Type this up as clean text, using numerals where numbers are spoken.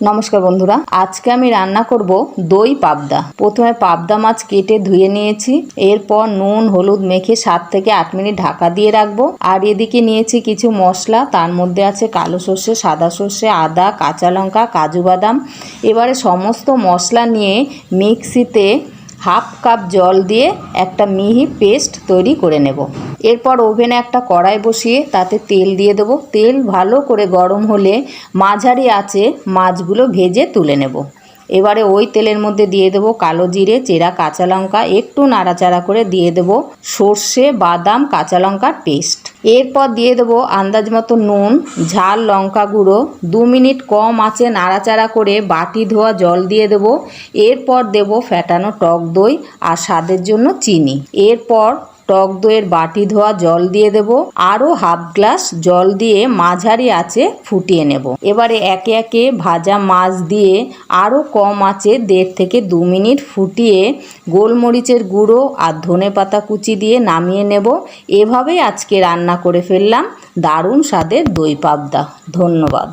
নমস্কার বন্ধুরা, আজকে আমি রান্না করব দই পাবদা। প্রথমে পাবদা মাছ কেটে ধুয়ে নিয়েছি। এরপর নুন হলুদ মেখে 7 থেকে 8 মিনিট ঢাকা দিয়ে রাখবো। আর এদিকে নিয়েছি কিছু মশলা, তার মধ্যে আছে কালো সর্ষে, সাদা সর্ষে, আদা, কাঁচা লঙ্কা, কাজু বাদাম। এবারে সমস্ত মশলা নিয়ে মিক্সিতে হাফ কাপ জল দিয়ে একটা মিহি পেস্ট তৈরি করে নেব। এরপর ওভেনে একটা কড়াই বসিয়ে তাতে তেল দিয়ে দেবো। তেল ভালো করে গরম হলে মাঝারি আঁচে মাছগুলো ভেজে তুলে নেব। এবারে ওই তেলের মধ্যে দিয়ে দেবো কালো জিরে, চেরা কাঁচা লঙ্কা, একটু নাড়াচাড়া করে দিয়ে দেবো সর্ষে, বাদাম, কাঁচা লঙ্কার পেস্ট। এরপর দিয়ে দেবো আন্দাজ মতো নুন, ঝাল লঙ্কা গুঁড়ো। 2 মিনিট কম আঁচে নাড়াচাড়া করে বাটি ধোয়া জল দিয়ে দেবো। এরপর দেবো ফ্যাটানো টক দই আর স্বাদের জন্য চিনি। এরপর টক দইয়ের বাটি ধোয়া জল দিয়ে দেব। আরও হাফ গ্লাস জল দিয়ে মাঝারি আঁচে ফুটিয়ে নেব। এবারে একে একে ভাজা মাছ দিয়ে আরও কম আঁচে 1.5 থেকে 2 মিনিট ফুটিয়ে গোলমরিচের গুঁড়ো আর ধনেপাতা কুচি দিয়ে নামিয়ে নেব। এভাবেই আজকে রান্না করে ফেললাম দারুণ স্বাদের দই পাবদা। ধন্যবাদ।